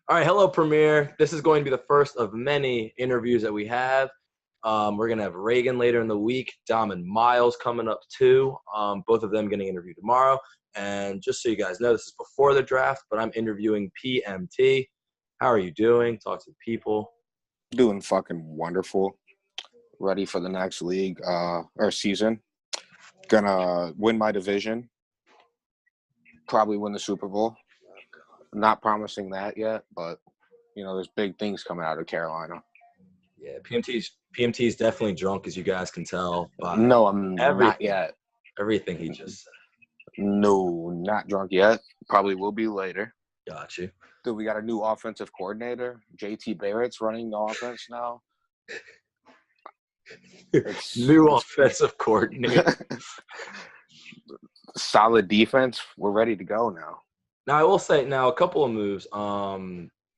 All right, hello, Premier. This is going to be the first of many interviews that we have. We're going to have Reagan later in the week, Dom and Miles coming up too. Both of them getting interviewed tomorrow. And just so you guys know, this is before the draft, but I'm interviewing PMT. How are you doing? Talk to the people. Doing fucking wonderful. Ready for the next league or season. Gonna win my division. Probably win the Super Bowl. Not promising that yet, but there's big things coming out of Carolina. Yeah, PMT's definitely drunk, as you guys can tell by No, I'm not everything, yet. everything he just said. No, not drunk yet. Probably will be later. Got you. Dude, we got a new offensive coordinator. JT Barrett's running the offense now. New offensive coordinator. Solid defense. We're ready to go now. Now, I will say a couple of moves.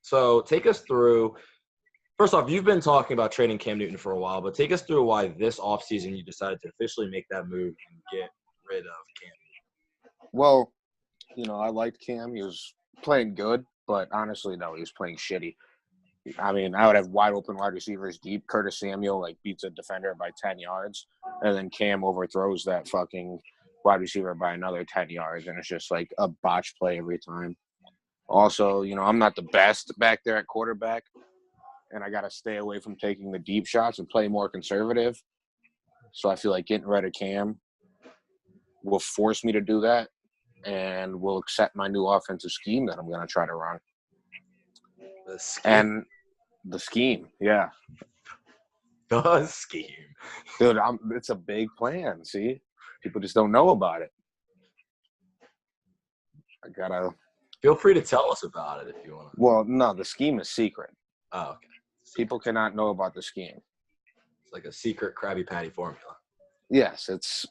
So take us through. First off, you've been talking about trading Cam Newton for a while, but take us through why this offseason you decided to officially make that move and get rid of Cam Newton. Well, I liked Cam. He was playing good, but honestly, no, he was playing shitty. I mean, I would have wide open wide receivers deep. Curtis Samuel beats a defender by 10 yards, and then Cam overthrows that fucking wide receiver by another 10 yards, and it's just like a botch play every time. Also, I'm not the best back there at quarterback, and I got to stay away from taking the deep shots and play more conservative. So I feel like getting rid of Cam will force me to do that and will accept my new offensive scheme that I'm going to try to run. The scheme. And the scheme, yeah. The scheme. Dude, it's a big plan, see? People just don't know about it. I gotta... Feel free to tell us about it if you want to. Well, no, the scheme is secret. Oh, okay. People cannot know about the scheme. It's like a secret Krabby Patty formula. Yes, it's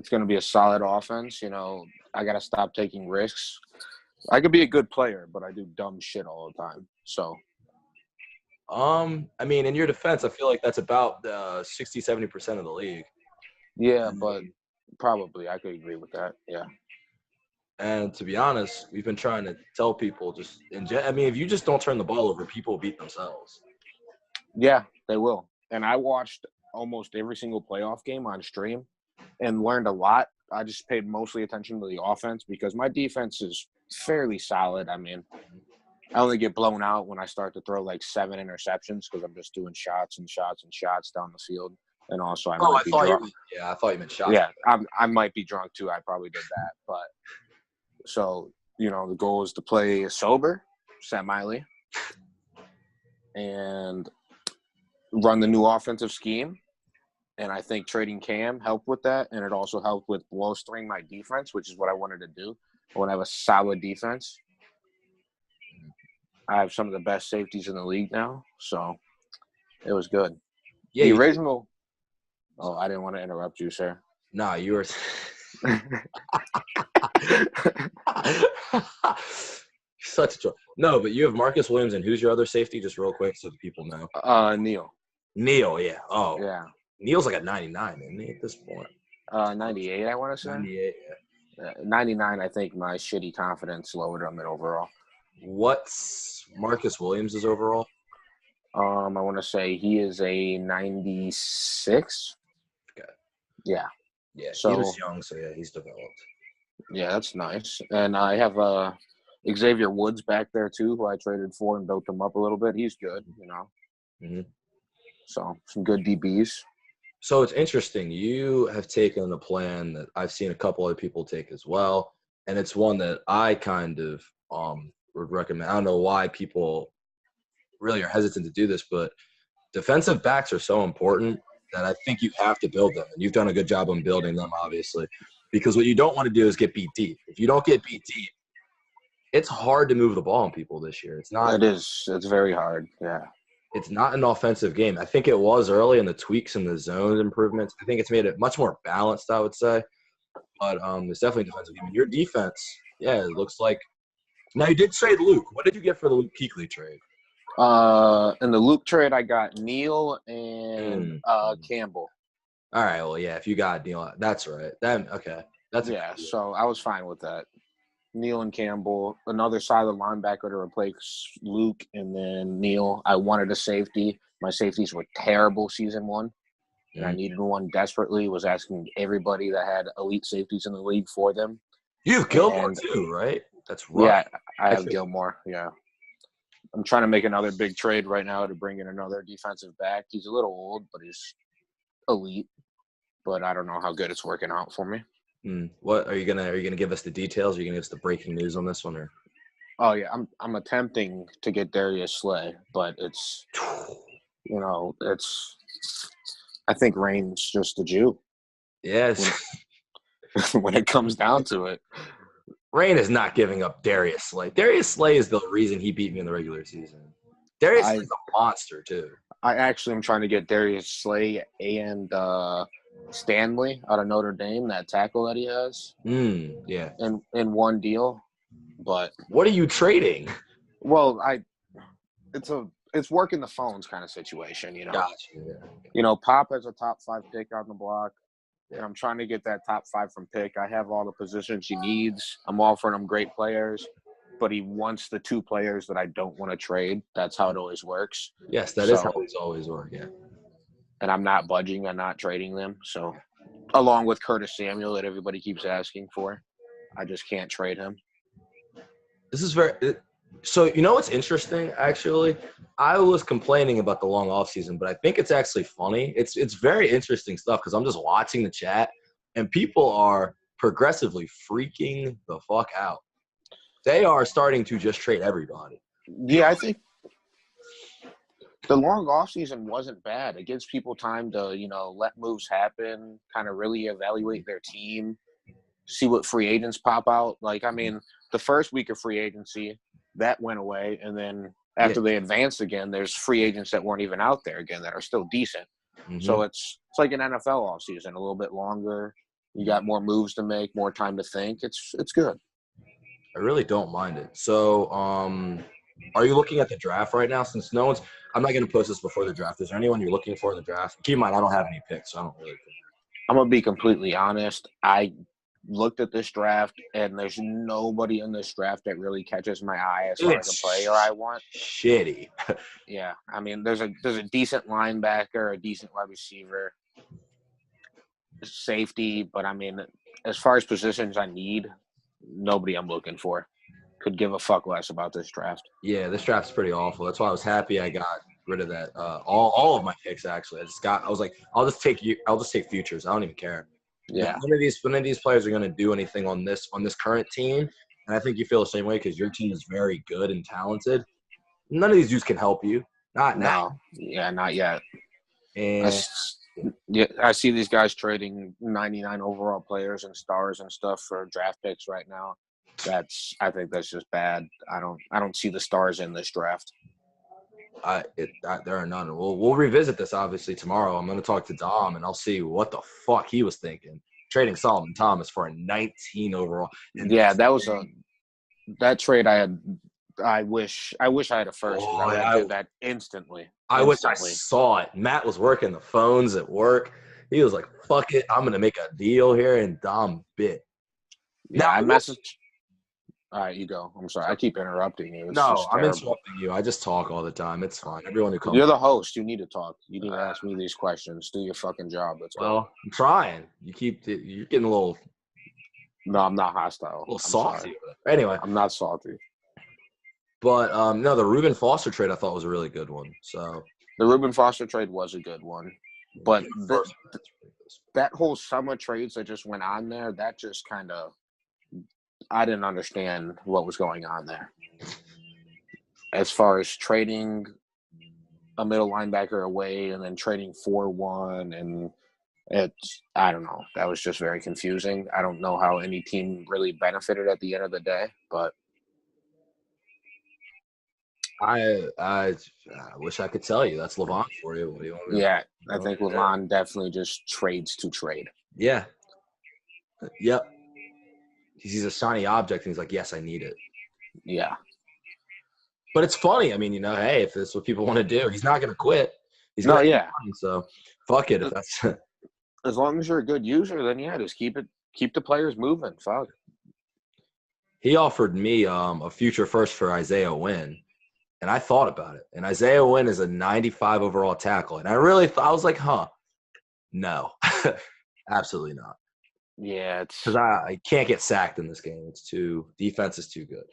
going to be a solid offense. I got to stop taking risks. I could be a good player, but I do dumb shit all the time. So, I mean, in your defense, I feel like that's about 60-70% of the league. Yeah, but probably I could agree with that. Yeah. And to be honest, we've been trying to tell people if you just don't turn the ball over, people will beat themselves. Yeah, they will. And I watched almost every single playoff game on stream and learned a lot. I just paid mostly attention to the offense because my defense is fairly solid. I mean, I only get blown out when I start to throw like 7 interceptions because I'm just doing shots and shots and shots down the field. And also, I might be drunk. I thought you meant shots. Yeah, I might be drunk too. I probably did that. But so, the goal is to play sober, semi-ly, and run the new offensive scheme. And I think trading Cam helped with that. And it also helped with bolstering my defense, which is what I wanted to do. I want to have a solid defense. I have some of the best safeties in the league now. So it was good. Yeah, the original – oh, I didn't want to interrupt you, sir. No, you were – such a – no, but you have Marcus Williams, and who's your other safety? Just real quick so the people know. Neal. Neal, yeah. Oh. Yeah. Neal's like a 99, isn't he, at this point? 98, I want to say. 98, yeah. 99, I think my shitty confidence lowered him in overall. What's Marcus Williams' overall? I want to say he is a 96. Okay. Yeah. Yeah, so, he was young, so yeah, he's developed. Yeah, that's nice. And I have Xavier Woods back there, too, who I traded for and built him up a little bit. He's good, Mm-hmm. So, some good DBs. So, it's interesting. You have taken a plan that I've seen a couple other people take as well, and it's one that I kind of would recommend. I don't know why people really are hesitant to do this, but defensive backs are so important that I think you have to build them, and you've done a good job on building them, obviously, because what you don't want to do is get beat deep. If you don't get beat deep, it's hard to move the ball on people this year. It's not. It is. It's very hard, yeah. It's not an offensive game. I think it was early in the tweaks and the zone improvements. I think it's made it much more balanced, I would say. But it's definitely a defensive game. And your defense, yeah, it looks like – now, you did trade Luke. What did you get for the Luke Kuechly trade? In the Luke trade, I got Neal and Campbell. All right, well, yeah, if you got Neal, that's right. Okay. So I was fine with that. Neal and Campbell, another solid linebacker to replace Luke, and then Neal. I wanted a safety. My safeties were terrible season one, and I needed one desperately. Was asking everybody that had elite safeties in the league for them. You have Gilmore too, right? That's right. Yeah, I have Gilmore. Yeah. I'm trying to make another big trade right now to bring in another defensive back. He's a little old, but he's elite. But I don't know how good it's working out for me. What are you gonna give us the details? Are you gonna give us the breaking news on this one, or? Oh yeah, I'm attempting to get Darius Slay, but it's I think Rain's just a Jew. Yes. When it comes down to it. Rain is not giving up Darius Slay. Darius Slay is the reason he beat me in the regular season. Darius Slay is a monster too. I actually am trying to get Darius Slay and Stanley out of Notre Dame, that tackle that he has. Yeah. In one deal. But what are you trading? Well, it's working the phones kind of situation, Gotcha. Yeah. Pop has a top 5 pick on the block. And I'm trying to get that top 5 from pick. I have all the positions he needs. I'm offering him great players, but he wants the 2 players that I don't want to trade. That's how it always works. Yes, that is how it's always works, yeah. And I'm not budging. I'm not trading them. So, along with Curtis Samuel that everybody keeps asking for, I just can't trade him. This is so what's interesting, actually? I was complaining about the long offseason, but I think it's actually funny. It's very interesting stuff because I'm just watching the chat, and people are progressively freaking the fuck out. They are starting to just trade everybody. Yeah, I think the long offseason wasn't bad. It gives people time to, let moves happen, kind of really evaluate their team, see what free agents pop out. The first week of free agency, that went away, and then after they advanced again, there's free agents that weren't even out there again that are still decent. Mm-hmm. So it's like an NFL offseason, a little bit longer. You got more moves to make, more time to think. It's good. I really don't mind it. So, are you looking at the draft right now? Since I'm not going to post this before the draft. Is there anyone you're looking for in the draft? Keep in mind, I don't have any picks, so I don't really care. I'm going to be completely honest. I looked at this draft, and there's nobody in this draft that really catches my eye as far as a player I want. Shitty. Yeah, there's a decent linebacker, a decent wide receiver, safety, but as far as positions I need, nobody I'm looking for. Could give a fuck less about this draft. Yeah, this draft's pretty awful. That's why I was happy I got rid of that. All of my picks actually. I was like, I'll just take futures. I don't even care. Yeah. None of these players are going to do anything on this current team, and I think you feel the same way because your team is very good and talented. None of these dudes can help you. Not now. Yeah, not yet. And I see these guys trading 99 overall players and stars and stuff for draft picks right now. I think that's just bad. I don't see the stars in this draft. There are none. We'll revisit this obviously tomorrow. I'm going to talk to Dom and I'll see what the fuck he was thinking. Trading Solomon Thomas for a 19 overall. Yeah, that trade I wish I had a first. I did that instantly. I wish I saw it. Matt was working the phones at work. He was like, fuck it, I'm going to make a deal here, and Dom bit. Yeah, I messaged. All right, you go. I'm sorry. I keep interrupting you. I'm interrupting you. I just talk all the time. It's fine. Everyone who comes. You're the host. You need to talk. You need to ask me these questions. Do your fucking job. Let's go. I'm trying. You're getting a little. No, I'm not hostile. A little salty. Anyway. I'm not salty. But, the Reuben Foster trade I thought was a really good one. So the Reuben Foster trade was a good one. But that whole summer trades that just went on there, that just kind of – I didn't understand what was going on there. As far as trading a middle linebacker away and then trading for one, and I don't know. That was just very confusing. I don't know how any team really benefited at the end of the day, but I wish I could tell you. That's Levon for you. What do you want? Yeah, I think Levon definitely just trades to trade. Yeah. Yep. He sees a shiny object and he's like, yes, I need it. Yeah. But it's funny. Hey, if that's what people want to do, he's not going to quit. He's yeah. Fun, so fuck it. If that's as long as you're a good user, then yeah, just keep the players moving. Fuck. he offered me a future first for Isaiah Wynn, and I thought about it. And Isaiah Wynn is a 95 overall tackle, and I really thought I was like, no, absolutely not, Yeah, because I can't get sacked in this game. Defense is too good.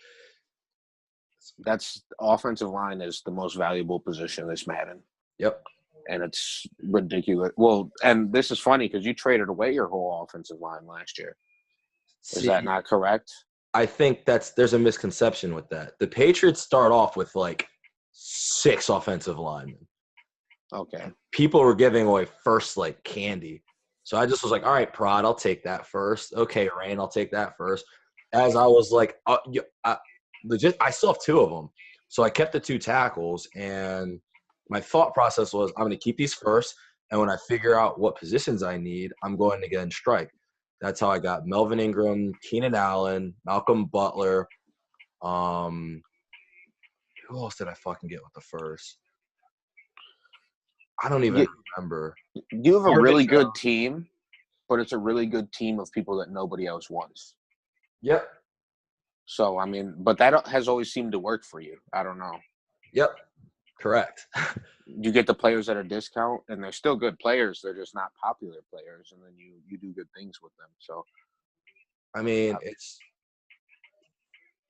that's offensive line is the most valuable position in this Madden. Yep. And it's ridiculous. Well, and this is funny because you traded away your whole offensive line last year. Is that not correct? I think there's a misconception with that. The Patriots start off with like 6 offensive linemen. Okay. People were giving away first like candy. So I just was like, all right, Prod, I'll take that first. Okay, Rain, I'll take that first. As I was like, I still have 2 of them. So I kept the 2 tackles, and my thought process was I'm going to keep these first, and when I figure out what positions I need, I'm going to get in strike. That's how I got Melvin Ingram, Keenan Allen, Malcolm Butler. Who else did I fucking get with the first? I don't even remember. You have a really good team, but it's a really good team of people that nobody else wants. Yep. So, I mean, but that has always seemed to work for you. I don't know. Yep. Correct. You get the players at a discount, and they're still good players. They're just not popular players, and then you do good things with them. So, I mean,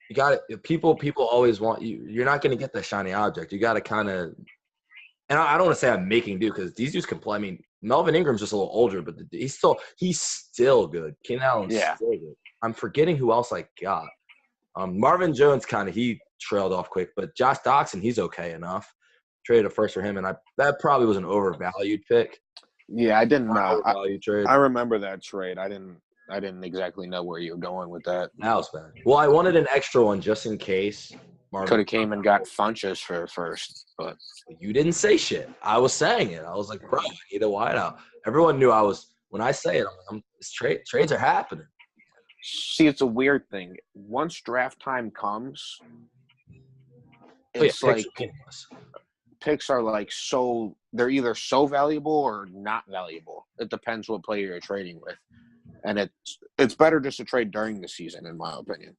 you got it. People always want you. You're not going to get the shiny object. You got to kind of, and I don't want to say I'm making do because these dudes can play. I mean, Melvin Ingram's just a little older, but he's still good. Keenan Allen's still good. I'm forgetting who else I got. Marvin Jones he trailed off quick, but Josh Doxson, he's okay enough. Traded a first for him, and that probably was an overvalued pick. Yeah, I didn't. Trade. I remember that trade. I didn't exactly know where you were going with that. That was bad. Well, I wanted an extra one just in case. Could have came and got Funches for first, but you didn't say shit. I was saying it. I was like, bro, I need a wideout. Everyone knew I was. When I say it, trades are happening. See, it's a weird thing. Once draft time comes, it's like picks are like they're either so valuable or not valuable. It depends what player you're trading with, and it's better just to trade during the season, in my opinion,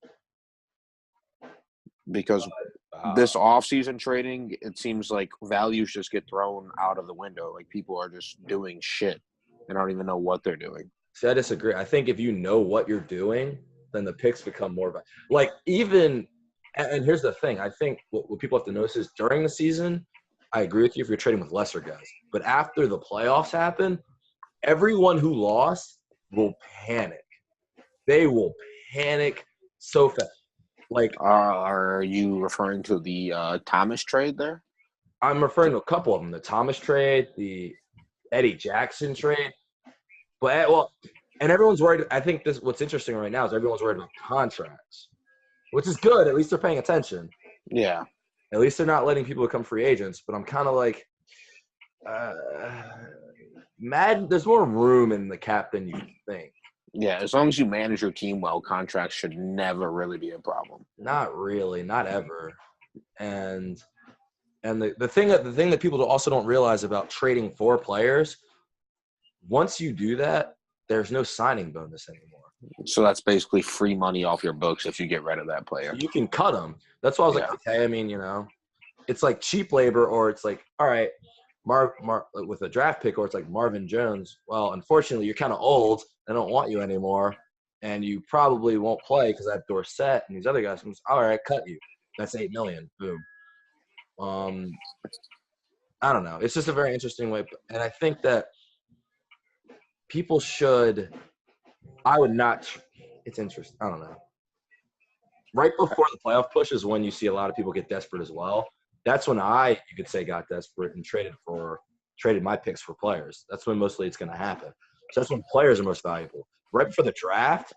because this off-season trading, it seems like values just get thrown out of the window. Like people are just doing shit and don't even know what they're doing. See, I disagree. I think if you know what you're doing, then the picks become more valuable. Like even, and here's the thing. I think what people have to notice is during the season, I agree with you if you're trading with lesser guys. But after the playoffs happen, everyone who lost will panic. They will panic so fast. Like, are you referring to the Thomas trade there? I'm referring to a couple of them. The Thomas trade, the Eddie Jackson trade. But, and everyone's worried. I think what's interesting right now is everyone's worried about contracts, which is good. At least they're paying attention. Yeah. At least they're not letting people become free agents. But I'm kind of like, there's more room in the cap than you think. Yeah, as long as you manage your team well, contracts should never really be a problem. Not really, not ever. And the thing that people also don't realize about trading for players, once you do that, there's no signing bonus anymore. So that's basically free money off your books if you get rid of that player. You can cut them. That's why I was like, okay, I mean, it's like cheap labor, or it's like, all right, with a draft pick, or it's like Marvin Jones. Well, unfortunately, you're kind of old. I don't want you anymore, and you probably won't play because I have Dorsett and these other guys. All right, cut you. That's $8 million. Boom. I don't know. It's just a very interesting way, and I think that people should. I would not. It's interesting. I don't know. Right before the playoff push is when you see a lot of people get desperate as well. That's when you could say, got desperate and traded my picks for players. That's when mostly it's going to happen. So that's when players are most valuable. Right before the draft.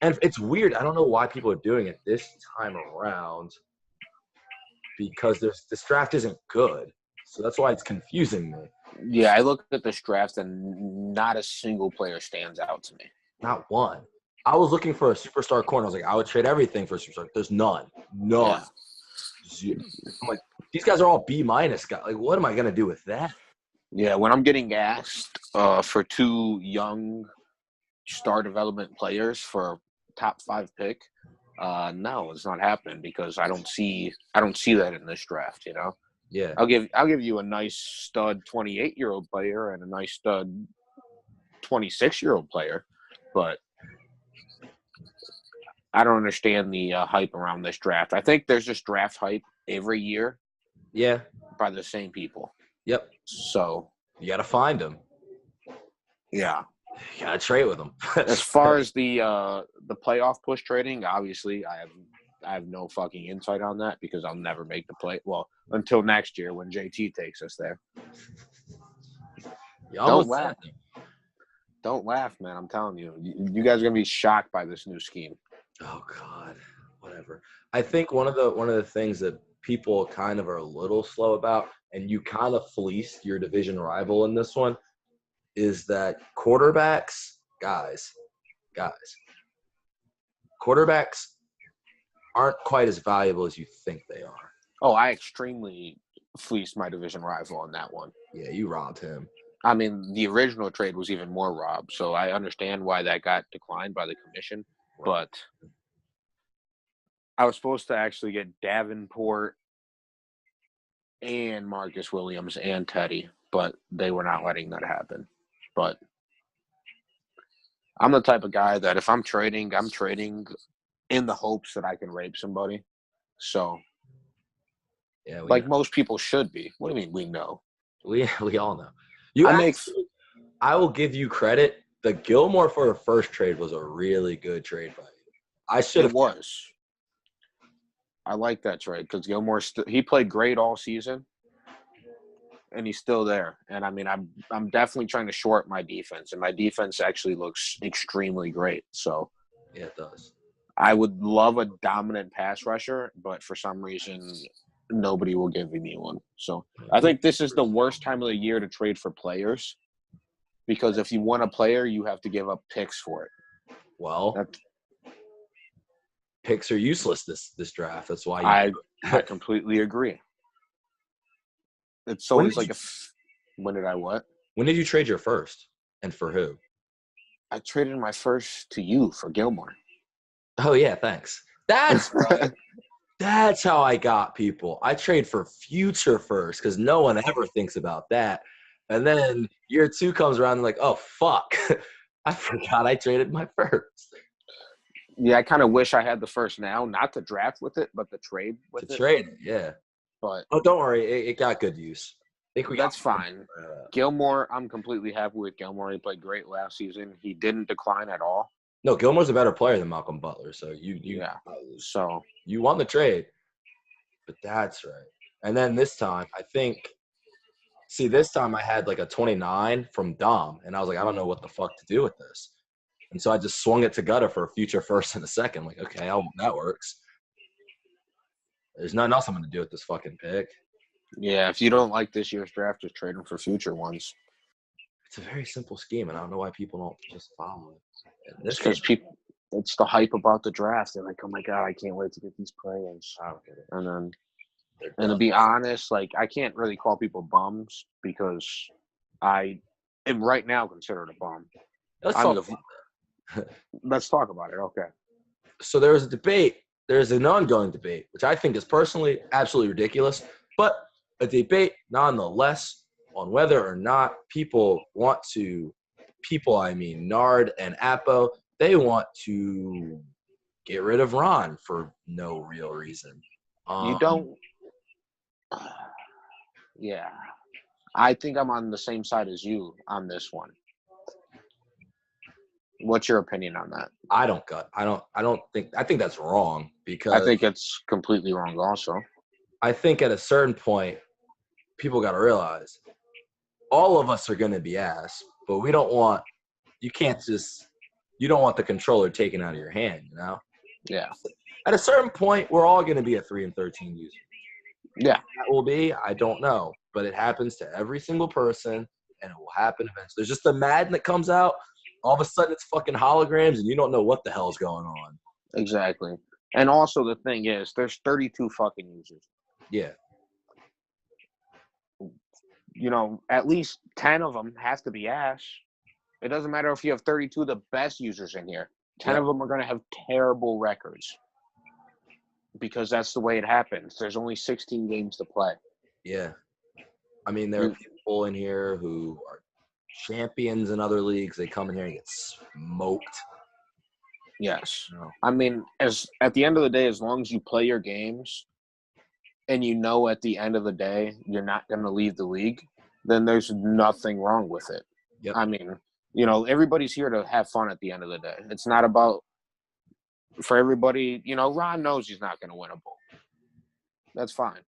And it's weird. I don't know why people are doing it this time around, because this draft isn't good. So that's why it's confusing me. Yeah, I look at this draft and not a single player stands out to me. Not one. I was looking for a superstar corner. I was like, I would trade everything for a superstar. There's none. None. Yeah. I'm like, these guys are all B- guys. Like, what am I going to do with that? Yeah, when I'm getting asked for 2 young star development players for top 5 pick. No, it's not happening because I don't see that in this draft. Yeah. I'll give you a nice stud 28-year-old player and a nice stud 26-year-old player, but I don't understand the hype around this draft. I think there's just draft hype every year. Yeah. By the same people. Yep. So you got to find them. Yeah. You got to trade with them. As far as the playoff push trading, obviously I have no fucking insight on that because I'll never make the play. Well, until next year when JT takes us there. Don't laugh. Don't laugh, man. I'm telling you. You guys are going to be shocked by this new scheme. Oh God, whatever. I think one of the things that people kind of are a little slow about, and you kind of fleeced your division rival in this one, is that quarterbacks aren't quite as valuable as you think they are. Oh, I extremely fleeced my division rival on that one. Yeah, you robbed him. I mean, the original trade was even more robbed, so I understand why that got declined by the commission. But I was supposed to actually get Davenport and Marcus Williams and Teddy, but they were not letting that happen. But I'm the type of guy that if I'm trading in the hopes that I can rape somebody. So, yeah, like most people should be. What do you mean we know? We all know. I will give you credit. The Gilmore for a first trade was a really good trade by you. I should have. It was. I like that trade because Gilmore he played great all season, and he's still there. And I mean, I'm definitely trying to short my defense, and my defense actually looks extremely great. So yeah, it does. I would love a dominant pass rusher, but for some reason, nobody will give me one. So I think this is the worst time of the year to trade for players because if you want a player, you have to give up picks for it. Well, picks are useless this draft. That's why I completely agree. It's always like when did I what? When did you trade your first, and for who? I traded my first to you for Gilmore. Oh yeah, thanks. That's right. That's how I got people. I trade for future first because no one ever thinks about that. And then year 2 comes around and like, oh fuck, I forgot I traded my first. Yeah, I kind of wish I had the first now, not to draft with it, but to trade with it. To trade it, yeah. But don't worry, it got good use. I think that's fine. Gilmore, I'm completely happy with Gilmore. He played great last season. He didn't decline at all. No, Gilmore's a better player than Malcolm Butler, so so you won the trade. But that's right. And then this time, this time I had like a 29 from Dom, and I was like, I don't know what the fuck to do with this. And so I just swung it to Gutter for a future first and a second. Like, okay, that works. There's nothing else I'm going to do with this fucking pick. Yeah, if you don't like this year's draft, just trade them for future ones. It's a very simple scheme, and I don't know why people don't just follow it. It's because it's the hype about the draft. They're like, oh my God, I can't wait to get these players. I don't get it. And to be honest, like I can't really call people bums because I am right now considered a bum. Let's talk about it. Okay. So there was a debate. There's an ongoing debate, which I think is personally absolutely ridiculous, but a debate nonetheless on whether or not Nard and Appo, they want to get rid of Ron for no real reason. You don't. Yeah. I think I'm on the same side as you on this one. What's your opinion on that? I think that's wrong because I think it's completely wrong also. I think at a certain point, people got to realize all of us are going to be ass, but you don't want the controller taken out of your hand, you know? Yeah. At a certain point, we're all going to be a 3-13 user. Yeah. That will be, I don't know, but it happens to every single person, and it will happen eventually. There's just a Madden that comes out. All of a sudden, it's fucking holograms, and you don't know what the hell's going on. Exactly. And also, the thing is, there's 32 fucking users. Yeah. You know, at least 10 of them have to be ass. It doesn't matter if you have 32 of the best users in here. 10 of them are going to have terrible records because that's the way it happens. There's only 16 games to play. Yeah. I mean, there are people in here who are champions in other leagues. They come in here and get smoked. Yes. No. I mean, as at the end of the day, as long as you play your games and you know at the end of the day you're not going to leave the league, then there's nothing wrong with it. Yep. I mean, you know, everybody's here to have fun at the end of the day. It's not about – for everybody – you know, Ron knows he's not going to win a bowl. That's fine.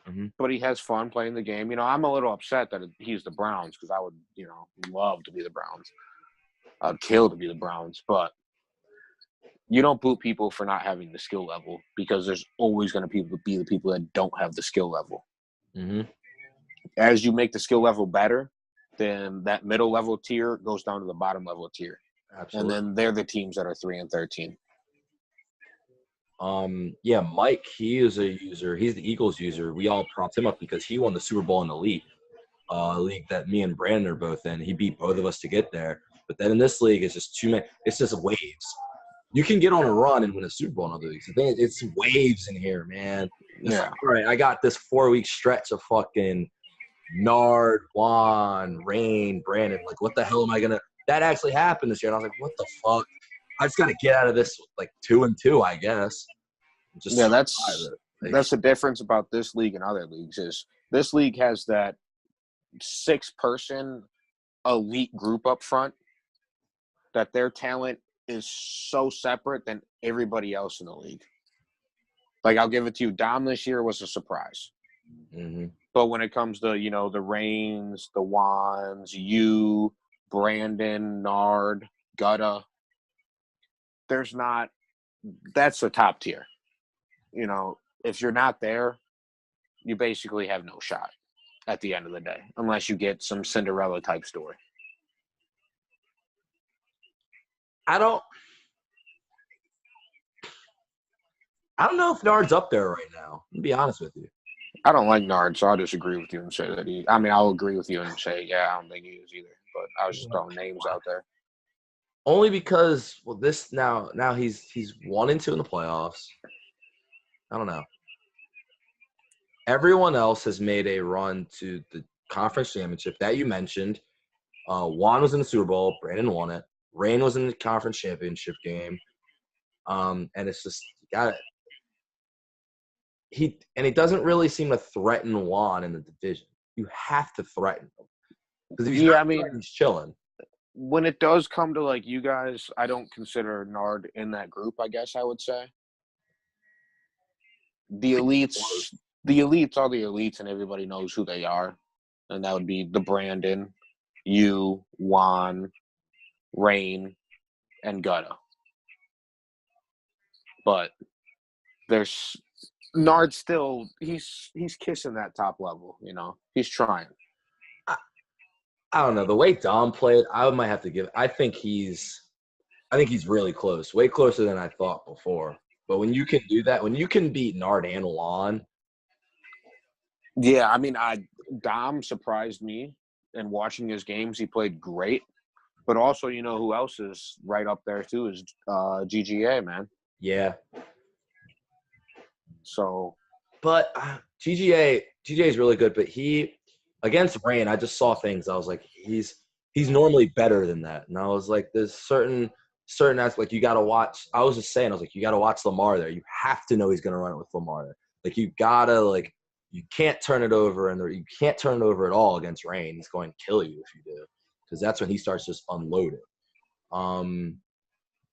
Mm-hmm. But he has fun playing the game. You know, I'm a little upset that he's the Browns because I would, you know, love to be the Browns. I'd kill to be the Browns. But you don't boot people for not having the skill level because there's always going to be the people that don't have the skill level. Mm-hmm. As you make the skill level better, then that middle level tier goes down to the bottom level tier. Absolutely. And then they're the teams that are 3-13. Yeah, Mike, he is a user. He's the Eagles user. We all prompt him up because he won the Super Bowl in the league, league that me and Brandon are both in. He beat both of us to get there. But then in this league, it's just too many. It's just waves. You can get on a run and win a Super Bowl in other leagues. The thing is, it's waves in here, man. It's like, all right, I got this 4-week stretch of fucking Nard, Juan, Rain, Brandon. Like, what the hell am I gonna? That actually happened this year, and I was like, what the fuck? I just gotta get out of this like 2-2, I guess. Just that's the difference about this league and other leagues is this league has that 6-person elite group up front that their talent is so separate than everybody else in the league. Like, I'll give it to you. Dom this year was a surprise. Mm-hmm. But when it comes to, you know, the Rains, the Wands, you, Brandon, Nard, Gutta, there's not – that's the top tier. You know, if you're not there, you basically have no shot at the end of the day, unless you get some Cinderella type story. I don't know if Nard's up there right now. To be honest with you, I don't like Nard, so I'll disagree with you and say that he – I mean, I'll agree with you and say, yeah, I don't think he is either. But I was just throwing names out there. Only because, well, this now he's 1-2 in the playoffs. I don't know. Everyone else has made a run to the conference championship that you mentioned. Juan was in the Super Bowl. Brandon won it. Rain was in the conference championship game. And it's just got it. He doesn't really seem to threaten Juan in the division. You have to threaten him because if he's chilling. When it does come to like you guys, I don't consider Nard in that group. I guess I would say the elites are the elites, and everybody knows who they are, and that would be the Brandon, you, Juan, Rain, and Gutta. But there's Nard still he's kissing that top level, you know. He's trying. I don't know. The way Dom played, I might have to give I think he's really close. Way closer than I thought before. But when you can do that, when you can beat Nard and Juan. Yeah, I mean Dom surprised me, and watching his games he played great. But also, you know who else is right up there too is GGA, man. Yeah. So, but GGA is really good, but he against Rain, I just saw things. I was like, he's normally better than that, and I was like, there's certain aspects like you got to watch. I was just saying, I was like, you got to watch Lamar there. You have to know he's gonna run it with Lamar there. Like you gotta you can't turn it over, and you can't turn it over at all against Rain. He's going to kill you if you do, because that's when he starts just unloading.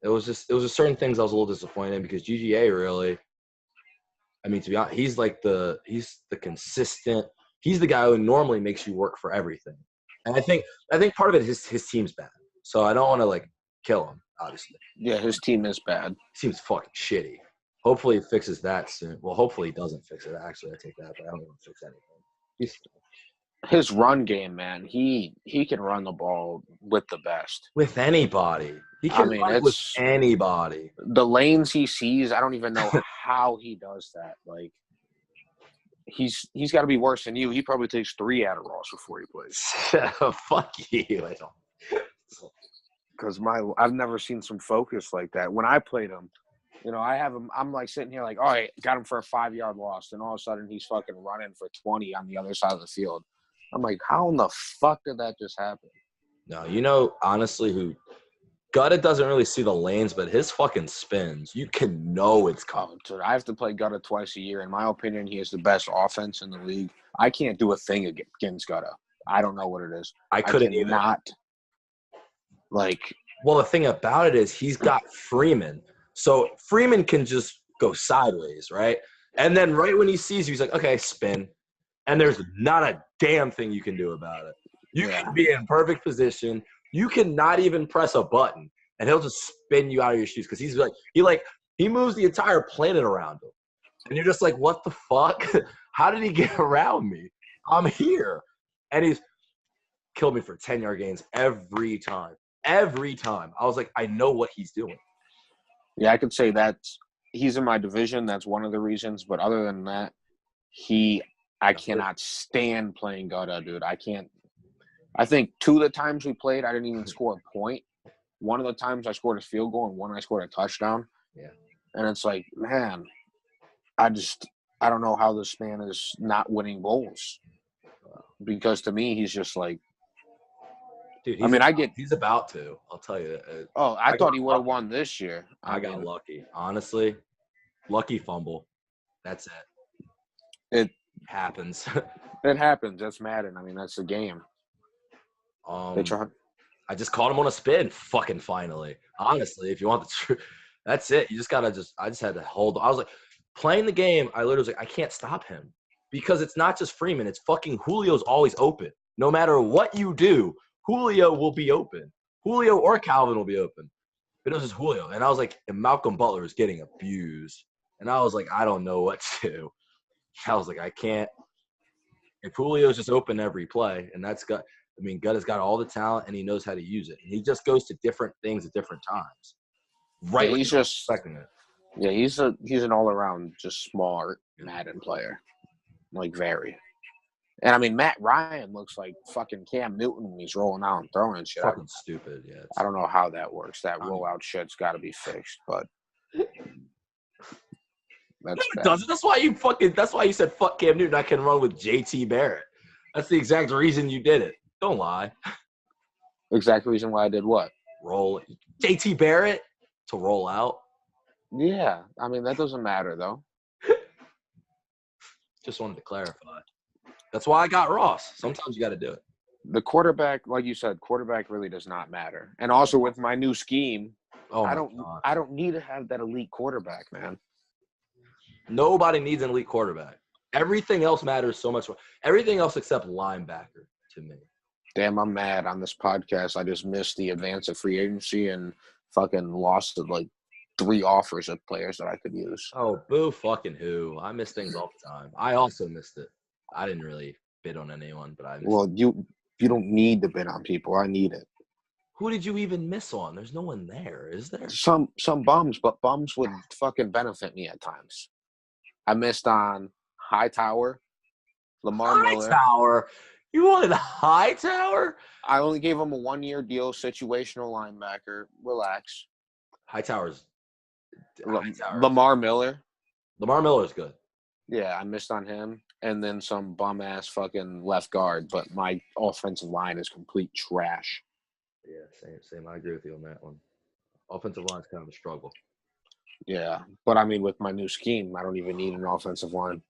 It was just certain things I was a little disappointed in because GGA really. I mean, to be honest, he's the consistent. He's the guy who normally makes you work for everything, and I think part of it is his team's bad. So I don't want to kill him, obviously. Yeah, his team is bad. His team's fucking shitty. Hopefully he fixes that soon. Well, hopefully he doesn't fix it. Actually, I take that, but I don't want to fix anything. His run game, man. He can run the ball with the best. With anybody. He can run with anybody. The lanes he sees, I don't even know how he does that. Like, he's got to be worse than you. He probably takes 3 Adderalls before he plays. Fuck you. I don't. because I've never seen some focus like that. When I played him, you know, I have him. I'm like sitting here like, all right, got him for a 5-yard loss, and all of a sudden he's fucking running for 20 on the other side of the field. I'm like, how in the fuck did that just happen? No, you know, honestly, who Gutta doesn't really see the lanes, but his fucking spins, you can know it's coming. Dude, I have to play Gutta twice a year. In my opinion, he has the best offense in the league. I can't do a thing against Gutta. I don't know what it is. I couldn't even. Not like. Well, the thing about it is he's got Freeman. So Freeman can just go sideways, right? And then right when he sees you, he's like, okay, spin. And there's not a damn thing you can do about it. You can be in perfect position. You can not even press a button, and he'll just spin you out of your shoes because he moves the entire planet around him. And you're just like, what the fuck? How did he get around me? I'm here. And he's killed me for 10-yard gains every time. Every time. I was like, I know what he's doing. Yeah, I could say that he's in my division. That's one of the reasons. But other than that, I cannot stand playing Gutta, dude. I can't. I think 2 of the times we played, I didn't even score a point. One of the times I scored a field goal, and one I scored a touchdown. Yeah. And it's like, man, I don't know how this man is not winning bowls. Because to me, he's just like, dude, he's about to. I'll tell you. I thought he would have won this year. I got lucky. Honestly, lucky fumble. That's it. It happens. It happens. That's Madden. I mean, that's the game. I just caught him on a spin. Fucking finally. Honestly, if you want the truth, that's it. You just gotta I just had to hold. I was like, playing the game. I literally was like, I can't stop him because it's not just Freeman. It's fucking Julio's always open. No matter what you do, Julio will be open. Julio or Calvin will be open. But it was just Julio. And I was like, and Malcolm Butler was getting abused. And I was like, I don't know what to do. I was like, I can't. If Julio's just open every play, and Gutta's got all the talent, and he knows how to use it. And he just goes to different things at different times. Right, yeah, he's just expecting it. Yeah, he's an all-around just smart Madden player, like very. And I mean, Matt Ryan looks like fucking Cam Newton when he's rolling out and throwing and shit. Fucking stupid, yeah. I don't know how that works. That rollout shit's got to be fixed, but that's no, it doesn't. That's why you said fuck Cam Newton. I can run with JT Barrett. That's the exact reason you did it. Don't lie. Exact reason why I did what? Roll JT Barrett to roll out. Yeah, I mean that doesn't matter though. Just wanted to clarify. That's why I got Ross. Sometimes you got to do it. The quarterback, like you said, quarterback really does not matter. And also with my new scheme, I don't need to have that elite quarterback, man. Nobody needs an elite quarterback. Everything else matters so much more. Everything else except linebacker to me. Damn, I'm mad on this podcast. I just missed the advance of free agency and fucking lost like 3 offers of players that I could use. Oh, boo fucking who. I miss things all the time. I also missed it. I didn't really bid on anyone, but I missed it. You don't need to bid on people. I need it. Who did you even miss on? There's no one there, is there? Some bums, but bums would fucking benefit me at times. I missed on Hightower, Lamar Miller. Hightower? You wanted Hightower? I only gave him a 1-year deal, situational linebacker. Relax. Hightower's Lamar Miller. Lamar Miller's good. Yeah, I missed on him. And then some bum-ass fucking left guard. But my offensive line is complete trash. Yeah, same. I agree with you on that one. Offensive line's kind of a struggle. Yeah, but I mean, with my new scheme, I don't even need an offensive line.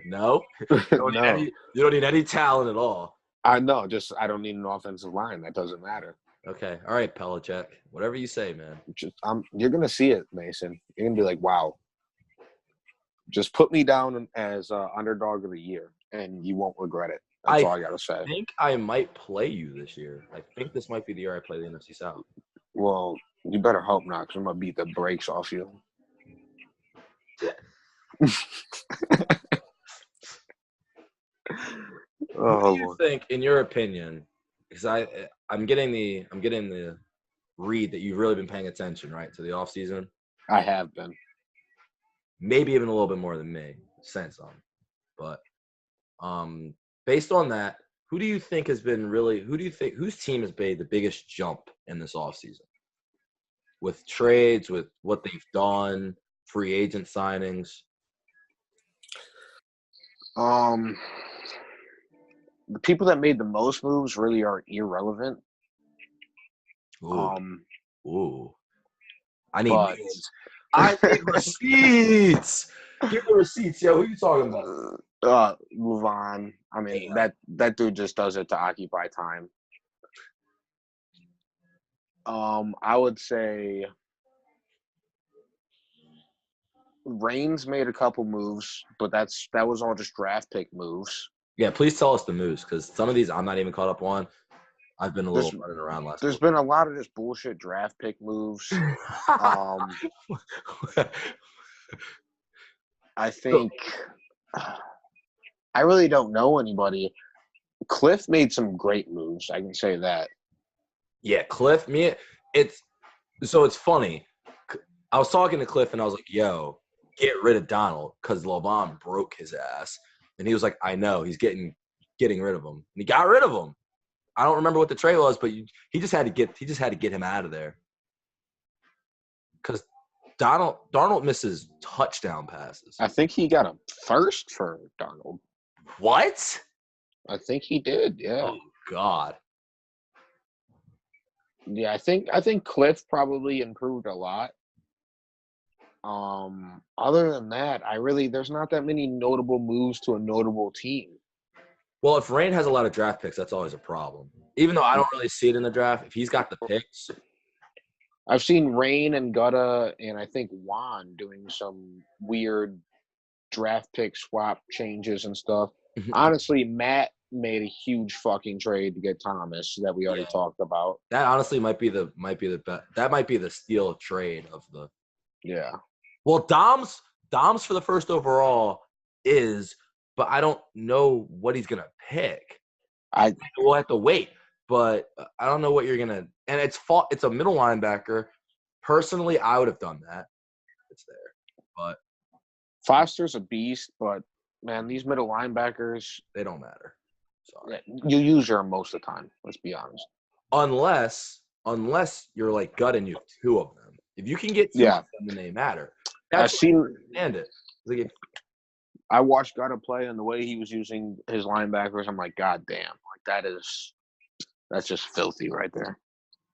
No? You don't need any talent at all. I know. I don't need an offensive line. That doesn't matter. Okay. All right, Belichick. Whatever you say, man. You're going to see it, Mason. You're going to be like, wow. Just put me down as underdog of the year, and you won't regret it. That's all I got to say. I think I might play you this year. I think this might be the year I play the NFC South. Well, you better hope not, because I'm going to beat the brakes off you. What do you think, in your opinion, because I'm getting the read that you've really been paying attention, right, to the offseason? I have been. Maybe even a little bit more than me, since but based on that, Who do you think has been really? Who do you think whose team has made the biggest jump in this offseason? With trades, with what they've done, free agent signings. The people that made the most moves really are irrelevant. Ooh, ooh. I need But names. I need receipts. Give the receipts, yo. Who you talking about? Levon. I mean, Damn. that dude just does it to occupy time. I would say Reigns made a couple moves, but that was all just draft pick moves. Yeah, please tell us the moves because some of these I'm not even caught up on. I've been a little running around last. There's been a lot of just bullshit draft pick moves. I think I really don't know anybody. Cliff made some great moves. I can say that. Yeah, Cliff. It's funny. I was talking to Cliff and I was like, "Yo, get rid of Donald because Levon broke his ass," and he was like, "I know. He's getting rid of him." And he got rid of him. I don't remember what the trade was, but he just had to get him out of there because Darnold misses touchdown passes. I think he got a first for Darnold. What? I think he did. Yeah. Oh God. Yeah, I think Cliff probably improved a lot. Other than that, there's not that many notable moves to a notable team. Well, if Rain has a lot of draft picks, that's always a problem. Even though I don't really see it in the draft, if he's got the picks. I've seen Rain and Gutta and I think Juan doing some weird draft pick swap changes and stuff. Honestly, Matt made a huge fucking trade to get Thomas that we already talked about. That honestly might be the best. That might be the steal trade of the. Yeah. Well, Dom's for the first overall is, but I don't know what he's gonna pick. We'll have to wait, but I don't know what you're gonna. And it's a middle linebacker. Personally, I would have done that. It's there, but Foster's a beast, but man, these middle linebackers, they don't matter. Sorry. You use them most of the time. Let's be honest. Unless you're like gutting you two of them. If you can get two of them, then they matter. That's I understand it. Like I watched Gutta play, and the way he was using his linebackers, I'm like, God damn, like that's just filthy right there.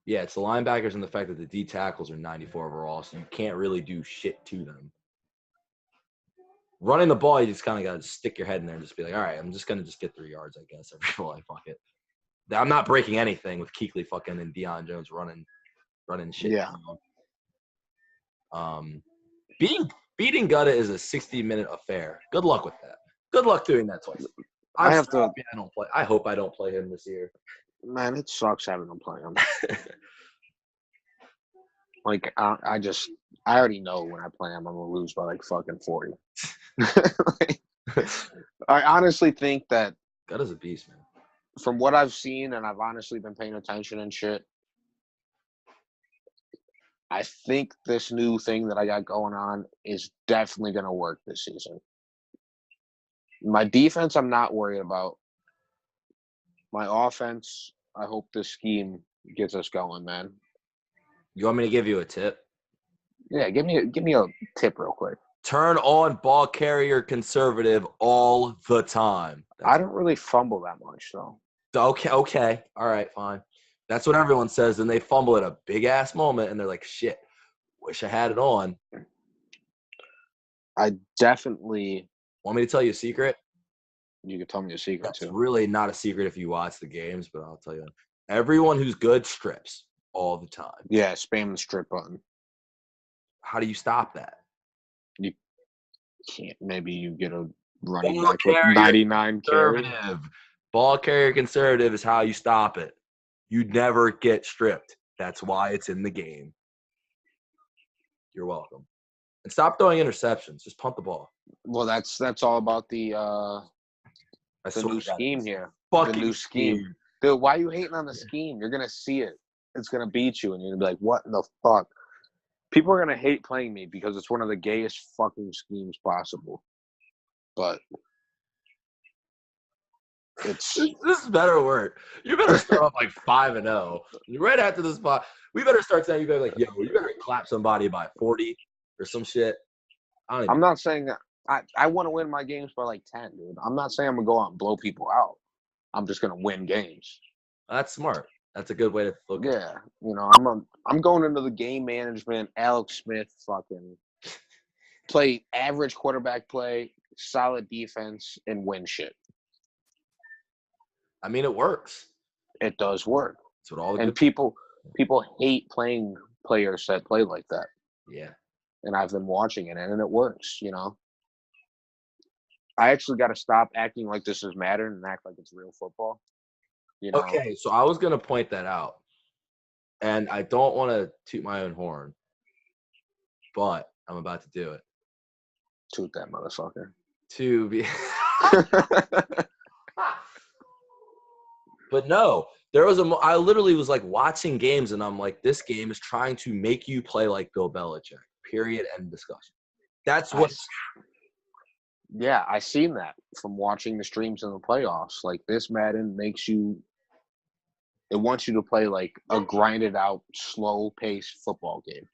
Yeah, it's the linebackers and the fact that the D tackles are 94 overall, so you can't really do shit to them. Running the ball, you just kind of got to stick your head in there and just be like, all right, I'm just going to just get 3 yards, I guess, every play. Fuck it. I'm not breaking anything with Kuechly fucking and Deion Jones running shit. Yeah. Beating Gutta is a 60-minute affair. Good luck with that. Good luck doing that twice. I don't play. I hope I don't play him this year. Man, it sucks having them play him. Like I already know when I play him, I'm gonna lose by like fucking 40. I honestly think that Gutta's a beast, man. From what I've seen, and I've honestly been paying attention and shit, I think this new thing that I got going on is definitely going to work this season. My defense, I'm not worried about. My offense, I hope this scheme gets us going, man. You want me to give you a tip? Yeah, give me a tip real quick. Turn on ball carrier conservative all the time. I don't really fumble that much, though. Okay. All right, fine. That's what everyone says. And they fumble at a big-ass moment, and they're like, shit, wish I had it on. I definitely – Want me to tell you a secret? You can tell me a secret, That's too. really not a secret if you watch the games, but I'll tell you. Everyone who's good strips all the time. Yeah, spam the strip button. How do you stop that? You can't. Maybe you get a running back with 99 carries. Ball carrier conservative is how you stop it. You never get stripped. That's why it's in the game. You're welcome. And stop throwing interceptions. Just punt the ball. Well, that's all about the new scheme here. The new scheme. Dude, why are you hating on the scheme? You're gonna see it. It's gonna beat you, and you're gonna be like, "What in the fuck?" People are gonna hate playing me because it's one of the gayest fucking schemes possible. But It's This is better work. You better start off like 5-0. Right after this spot, we better start saying you better like, yo, you better clap somebody by 40 or some shit. I'm not saying that I want to win my games by like 10, dude. I'm not saying I'm gonna go out and blow people out. I'm just gonna win games. That's smart. That's a good way to look at it. Yeah, you know, I'm going into the game management. Alex Smith, fucking play average quarterback play, solid defense, and win shit. I mean, it works. It does work, That's what all the and good people hate playing players that play like that. Yeah. And I've been watching it, and it works. You know, I actually got to stop acting like this is Madden and act like it's real football. You know, Okay, so I was gonna point that out. And I don't want to toot my own horn, but I'm about to do it. toot that motherfucker. To be But no, I literally was like watching games and I'm like, this game is trying to make you play like Bill Belichick. Period. End discussion. That's what. Yeah, I seen that from watching the streams in the playoffs. Like this Madden makes you. It wants you to play like a grinded out, slow paced football game.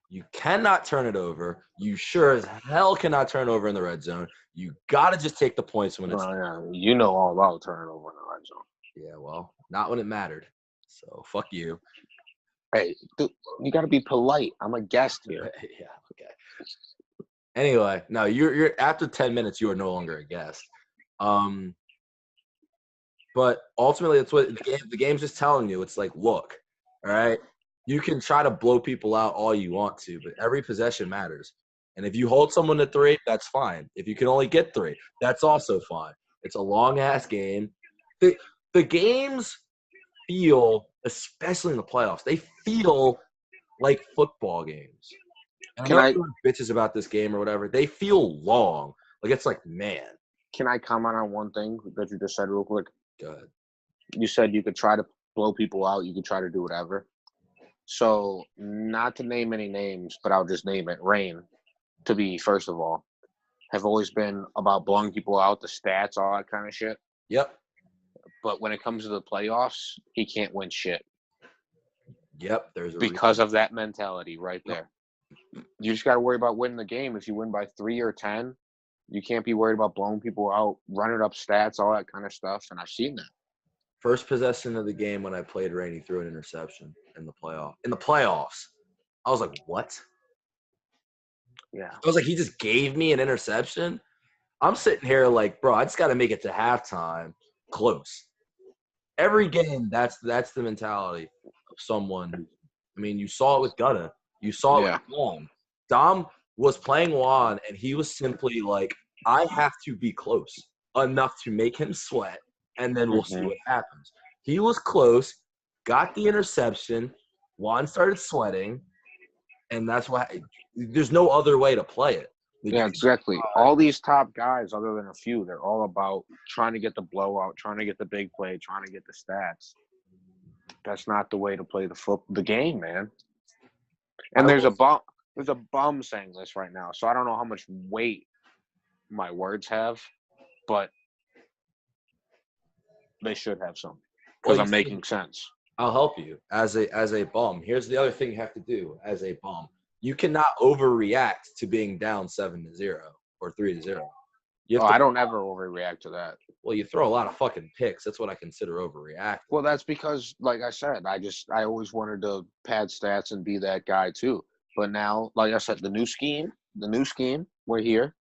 You cannot turn it over. You sure as hell cannot turn over in the red zone. You got to just take the points when it's. Yeah, you know all about turning over in the red zone. Yeah, well, not when it mattered. So fuck you. Hey, dude, you got to be polite. I'm a guest here. Yeah, okay. Anyway, no, you're after 10 minutes, you are no longer a guest. But ultimately, it's what the game's just telling you. It's like, look, all right, you can try to blow people out all you want to, but every possession matters. And if you hold someone to 3, that's fine. If you can only get 3, that's also fine. It's a long-ass game. The games feel, especially in the playoffs, they feel like football games. And I know everyone bitches about this game or whatever. They feel long. Like, it's like, man. Can I comment on one thing that you just said real quick? Go ahead. You said you could try to blow people out. You could try to do whatever. So, not to name any names, but I'll just name it. Rain, to be, first of all, have always been about blowing people out, the stats, all that kind of shit. Yep. But when it comes to the playoffs, he can't win shit. Yep. There's because of that mentality right there. You just got to worry about winning the game. If you win by 3 or 10, you can't be worried about blowing people out, running up stats, all that kind of stuff. And I've seen that. First possession of the game when I played Rain, he threw an interception in the playoff. In the playoffs, I was like, what? Yeah. I was like, he just gave me an interception? I'm sitting here like, bro, I just got to make it to halftime close. Every game, that's the mentality of someone. I mean, you saw it with Gutta. You saw it with Juan. Dom was playing Juan, and he was simply like, I have to be close enough to make him sweat, and then we'll see what happens. He was close, got the interception. Juan started sweating, and that's why there's no other way to play it. Yeah, exactly. All these top guys, other than a few, they're all about trying to get the blowout, trying to get the big play, trying to get the stats. That's not the way to play the game, man. And there's a bum saying this right now, so I don't know how much weight my words have, but they should have some because I'm making sense. I'll help you as a bum. Here's the other thing you have to do as a bum. You cannot overreact to being down 7-0 or 3-0. I don't ever overreact to that. Well, you throw a lot of fucking picks. That's what I consider overreacting. Well, that's because, like I said, I always wanted to pad stats and be that guy too. But now, like I said, the new scheme, we're here.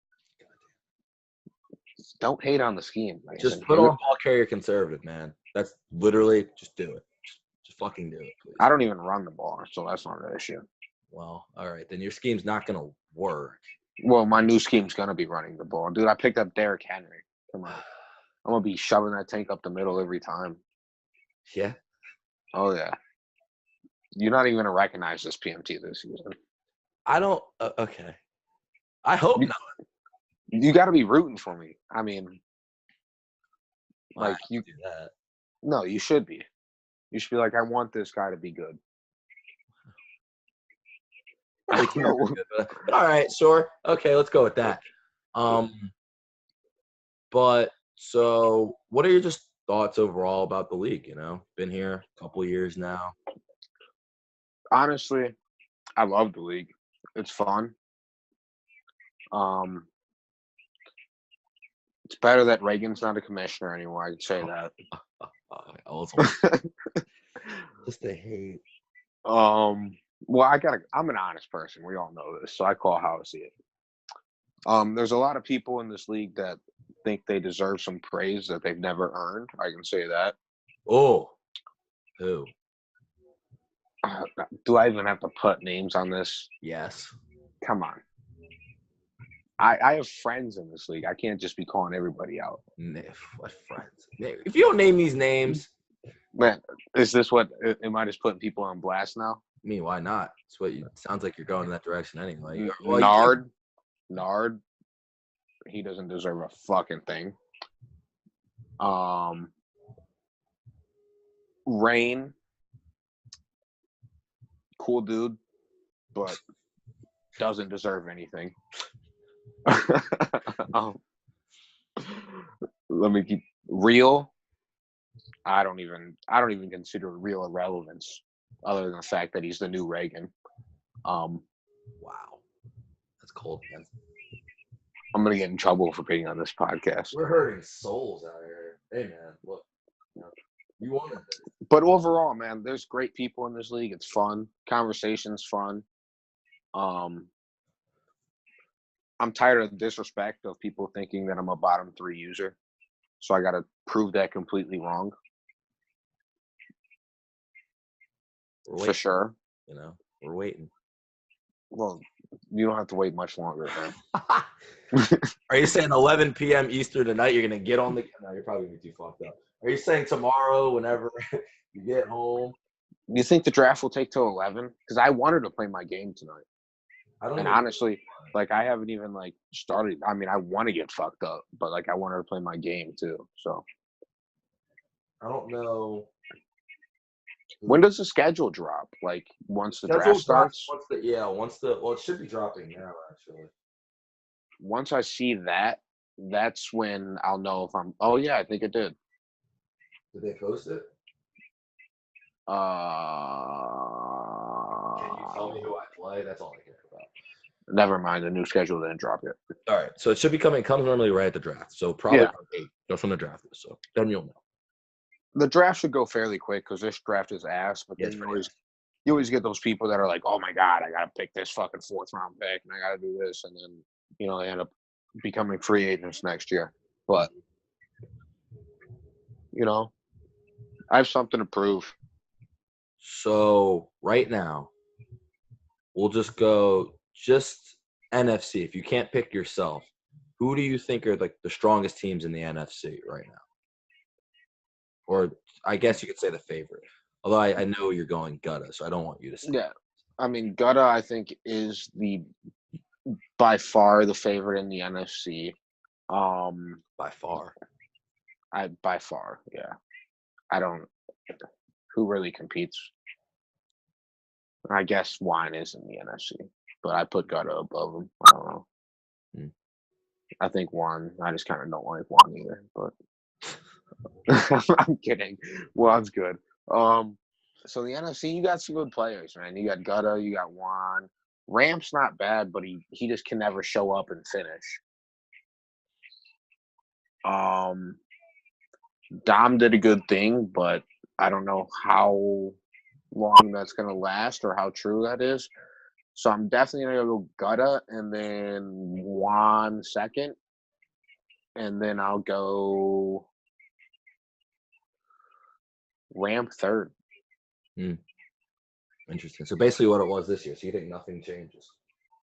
Don't hate on the scheme. Just put on ball carrier conservative, man. That's literally just do it. Just fucking do it, please. I don't even run the ball, so that's not an issue. Well, all right. Then your scheme's not going to work. Well, my new scheme's going to be running the ball. Dude, I picked up Derrick Henry. Come on. I'm going to be shoving that tank up the middle every time. Yeah? Oh, yeah. You're not even going to recognize this PMT this season. I don't okay. I hope not. You got to be rooting for me. I mean, like you do that. No, you should be. You should be like, I want this guy to be good. But all right, sure. Okay, let's go with that. But so what are your just thoughts overall about the league? Been here a couple years now. Honestly, I love the league. It's fun. Um, it's better that Reagan's not a commissioner anymore. I can say that. I was just the hate. Well, I'm an honest person. We all know this, so I call how I see it. There's a lot of people in this league that think they deserve some praise that they've never earned. I can say that. Oh, who? Do I even have to put names on this? Yes. Come on. I have friends in this league. I can't just be calling everybody out. What friends? If you don't name these names, Man, am I just putting people on blast now? I mean, why not? Sounds like you're going in that direction anyway. Nard, he doesn't deserve a fucking thing. Rain, cool dude, but doesn't deserve anything. Let me keep real. I don't even consider real irrelevance, other than the fact that he's the new Reagan. Wow, that's cold, man. I'm gonna get in trouble for being on this podcast. We're hurting souls out here. Hey, man, look, you wanted it. But overall, man, there's great people in this league. It's fun. Conversation's fun. I'm tired of the disrespect of people thinking that I'm a bottom 3 user. So I got to prove that completely wrong. For sure. We're waiting. Well, you don't have to wait much longer, man. Are you saying 11 p.m. Eastern tonight you're going to get on the – no, you're probably going to be too fucked up. Are you saying tomorrow whenever you get home? You think the draft will take till 11? Because I wanted to play my game tonight. Honestly, I haven't even, started. I mean, I want to get fucked up, but, I wanted to play my game too, so. I don't know. When does the schedule drop? Once the draft starts? It should be dropping now, actually. Once I see that, that's when I'll know if I'm – oh, yeah, I think it did. Did they post it? Can you tell me who I play? That's all I care about. Never mind. The new schedule didn't drop yet. All right. So it should be coming. It comes normally right at the draft. So probably 8 just when the draft is. So then you'll know. The draft should go fairly quick because this draft is ass. But then you always get those people that are like, oh, my God, I got to pick this fucking 4th-round pick, and I got to do this. And then, they end up becoming free agents next year. But, I have something to prove. So right now, we'll just go NFC. If you can't pick yourself, who do you think are the strongest teams in the NFC right now? Or I guess you could say the favorite. Although I know you're going Gutta, so I don't want you to say. Yeah. I mean, Gutta, I think, is by far the favorite in the NFC. By far. By far, yeah. Who really competes? I guess Wine is in the NFC, but I put Gutta above him. I don't know. I think Juan. I just kind of don't like Juan either, but I'm kidding. Juan's good. So the NFC, you got some good players, man. You got Gutta, you got Juan. Ramp's not bad, but he just can never show up and finish. Dom did a good thing, but I don't know how long that's going to last or how true that is. So I'm definitely going to go Gutta and then Juan second. And then I'll go Ramp third. Interesting. So basically what it was this year. So you think nothing changes?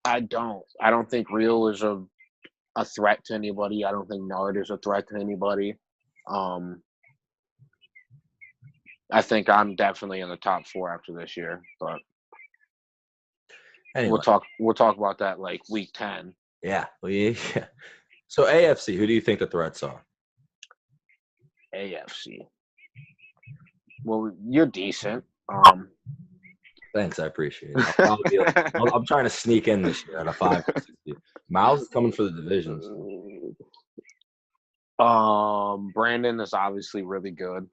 I don't think Real is a threat to anybody. I don't think Nard is a threat to anybody. I think I'm definitely in the top 4 after this year, but anyway. We'll talk about that week 10. Yeah. So AFC, who do you think the threats are? AFC. Well, you're decent. Thanks, I appreciate it. I'm trying to sneak in this year at a 560. Miles is coming for the divisions. Brandon is obviously really good.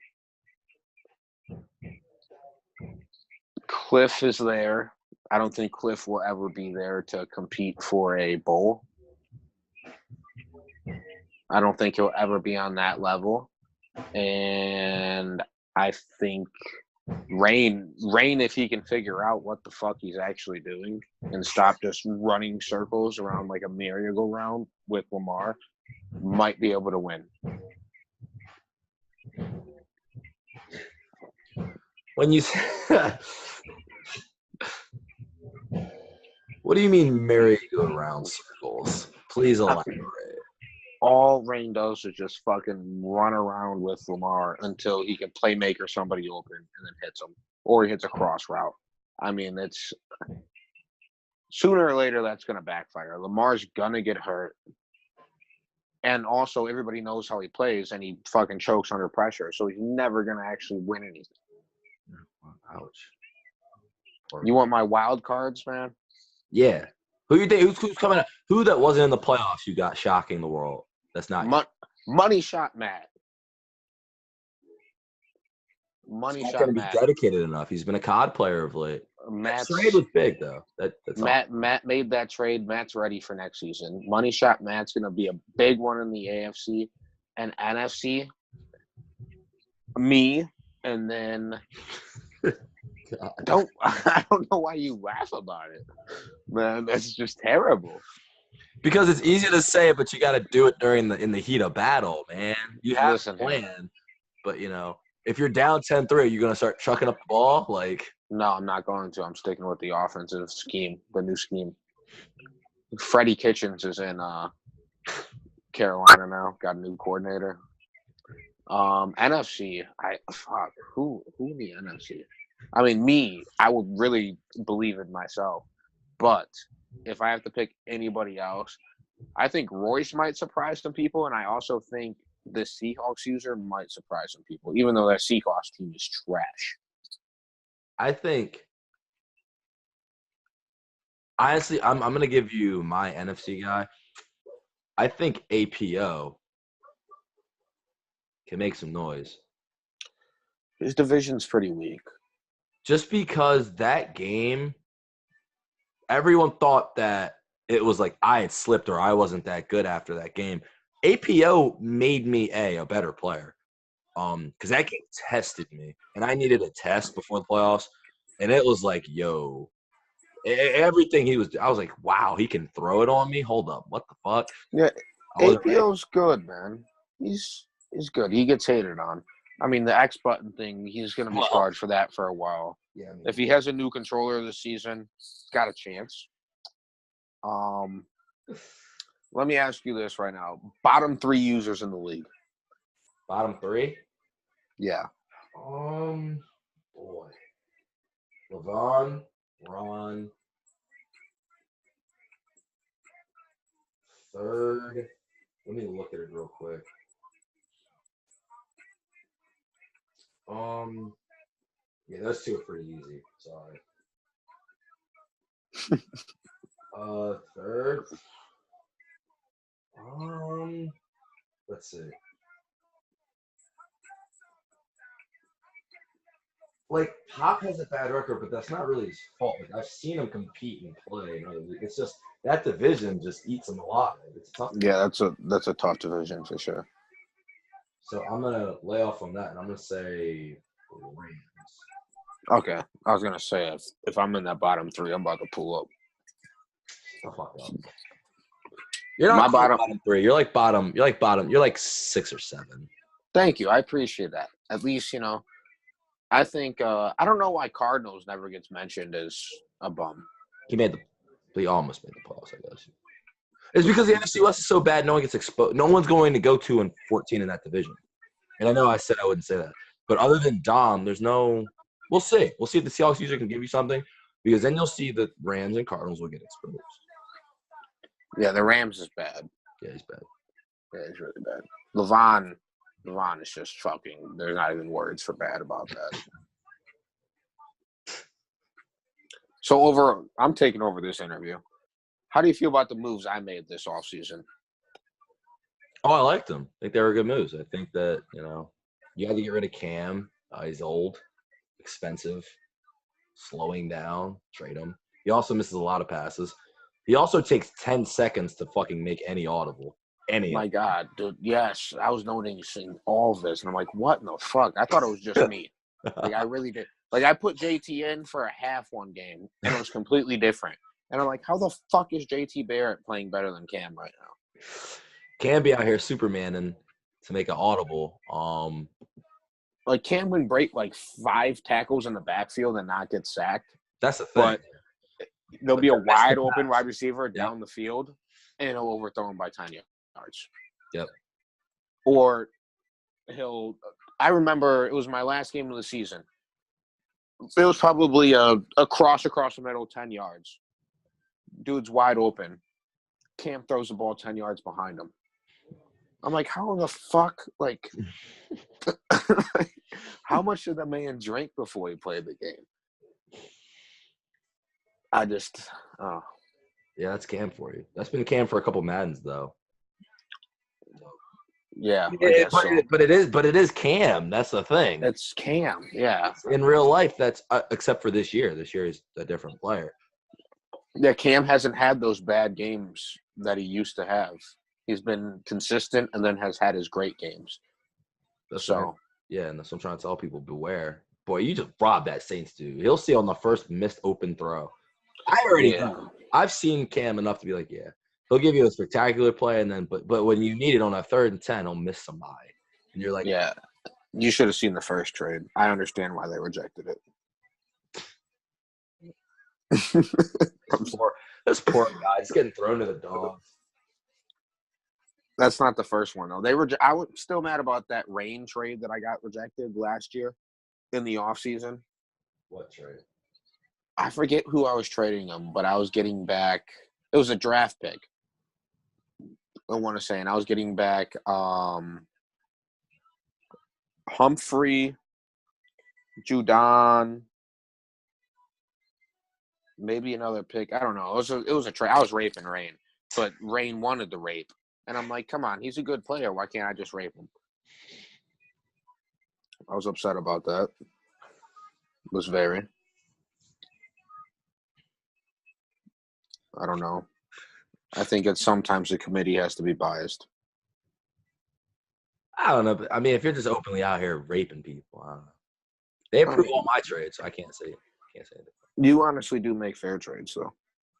Cliff is there. I don't think Cliff will ever be there to compete for a bowl. I don't think he'll ever be on that level. And I think Rain, if he can figure out what the fuck he's actually doing and stop just running circles around like a merry-go-round with Lamar, might be able to win. When you what do you mean merry-go-round circles? Please elaborate. All Rain does is just fucking run around with Lamar until he can playmaker somebody open and then hits him. Or he hits a cross route. I mean, it's sooner or later that's going to backfire. Lamar's going to get hurt. And also, everybody knows how he plays, and he fucking chokes under pressure. So he's never going to actually win anything. Ouch. You want my wild cards, man? Yeah. Who you think? Who's coming up? Who that wasn't in the playoffs you got shocking the world? That's not Money shot Matt. He's not going to be dedicated enough. He's been a COD player of late. That trade was big, though. Matt made that trade. Matt's ready for next season. Money shot Matt's going to be a big one in the AFC and NFC. Me, and then I don't know why you laugh about it, man. That's just terrible. Because it's easy to say it, but you got to do it in the heat of battle, man. You have a plan, but if you're down 10-3, you're gonna start chucking up the ball. No, I'm not going to. I'm sticking with the offensive scheme, the new scheme. Freddie Kitchens is in Carolina now. Got a new coordinator. NFC. Who in the NFC? I mean, me. I would really believe in myself, but if I have to pick anybody else, I think Royce might surprise some people, and I also think the Seahawks user might surprise some people, even though that Seahawks team is trash. I think, honestly, I'm going to give you my NFC guy. I think APO can make some noise. His division's pretty weak. Just because that game, everyone thought that it was like I had slipped or I wasn't that good after that game. APO made me a better player. Because that game tested me, and I needed a test before the playoffs, and it was like, yo, everything I was like, wow, he can throw it on me. Hold up, what the fuck? Yeah, APO's good, man. He's good. He gets hated on. I mean, the X button thing, he's going to be charged for that for a while. Yeah. If he has a new controller this season, he's got a chance. Let me ask you this right now. Bottom 3 users in the league. Bottom 3? Yeah. Boy. Levon, Ron. Third. Let me look at it real quick. Yeah, those two are pretty easy. Sorry. Third. Let's see. Pop has a bad record, but that's not really his fault. I've seen him compete and play. It's just that division just eats him alive. It's tough. Yeah, that's a tough division for sure. So I'm gonna lay off on that, and I'm gonna say Rams. Okay, I was gonna say if I'm in that bottom 3, I'm about to pull up. Oh, fuck up. You're not my bottom 3. You're like bottom. You're like 6 or 7. Thank you. I appreciate that. At least I think I don't know why Cardinals never gets mentioned as a bum. He almost made the playoffs, I guess. It's because the NFC West is so bad, no one gets exposed. No one's going to go 2-14 in that division. And I know I said I wouldn't say that, but other than Dom, there's no. We'll see. We'll see if the Seahawks user can give you something, because then you'll see that Rams and Cardinals will get exposed. Yeah, the Rams is bad. Yeah, he's bad. Yeah, he's really bad. Levon is just fucking. There's not even words for bad about that. So I'm taking over this interview. How do you feel about the moves I made this offseason? Oh, I liked them. I think they were good moves. I think that, you had to get rid of Cam. He's old, expensive, slowing down, trade him. He also misses a lot of passes. He also takes 10 seconds to fucking make any audible. Any. My God, dude. Yes, I was noticing all of this, and I'm like, what in the fuck? I thought it was just me. Like, I really did. Like, I put JT in for a half one game, and it was completely different. And I'm like, how the fuck is JT Barrett playing better than Cam right now? Can be out here Supermaning to make an audible. Like, Cam would break like 5 tackles in the backfield and not get sacked. That's the thing. But there'll be a wide open wide receiver Yep. down the field, and he'll overthrow him by 10 yards. Yep. Or I remember it was my last game of the season. It was probably a cross across the middle, 10 yards. Dude's wide open. Cam throws the ball 10 yards behind him. I'm like, how the fuck? Like, how much did the man drink before he played the game? I just, Yeah, that's Cam for you. That's been Cam for a couple Maddens, though. yeah. I guess so. But it is Cam. That's the thing. It's Cam, yeah. In real life, that's except for this year. This year is a different player. Yeah, Cam hasn't had those bad games that he used to have. He's been consistent and then has had his great games. That's So, right. Yeah, and that's what I'm trying to tell people. Beware. Boy, you just robbed that Saints dude. He'll see on the first missed open throw. I already know. I've seen Cam enough to be like, yeah. He'll give you a spectacular play, and then but when you need it on a 3rd and 10, he'll miss somebody. And you're like, yeah, you should have seen the first trade. I understand why they rejected it. this poor guy is getting thrown to the dogs. That's not the first one, though. I was still mad about that Rain trade that I got rejected last year in the offseason. What trade? I forget who I was trading them, but I was getting back – it was a draft pick. I want to say, and I was getting back Humphrey, Judon, maybe another pick. I don't know. It was a trade. I was raping Rain, but Rain wanted the rape. And I'm like, come on, he's a good player. Why can't I just rape him? I was upset about that. Was very. I don't know. I think it's sometimes the committee has to be biased. I don't know. But, I mean, if you're just openly out here raping people, I don't know. They approve all my trades, so I can't say it. You honestly do make fair trades, though.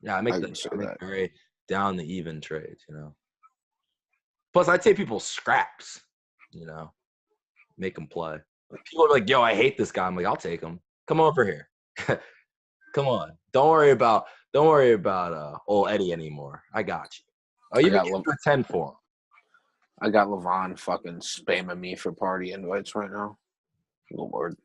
Yeah, I make very down the even trades, Plus, I take people's scraps, make them play. People are like, yo, I hate this guy. I'm like, I'll take him. Come over here. Come on. Don't worry about old Eddie anymore. I got you. Oh, you got 10 for him. I got Levon fucking spamming me for party invites right now. Lord.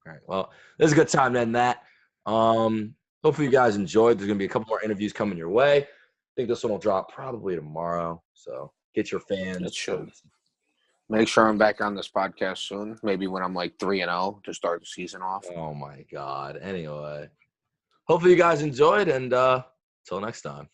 All right. Well, this is a good time to end that. Hopefully you guys enjoyed. There's gonna be a couple more interviews coming your way. I think this one will drop probably tomorrow. So get your fans. It should. Make sure I'm back on this podcast soon. Maybe when I'm like 3-0 to start the season off. Oh my God. Anyway. Hopefully you guys enjoyed, and till next time.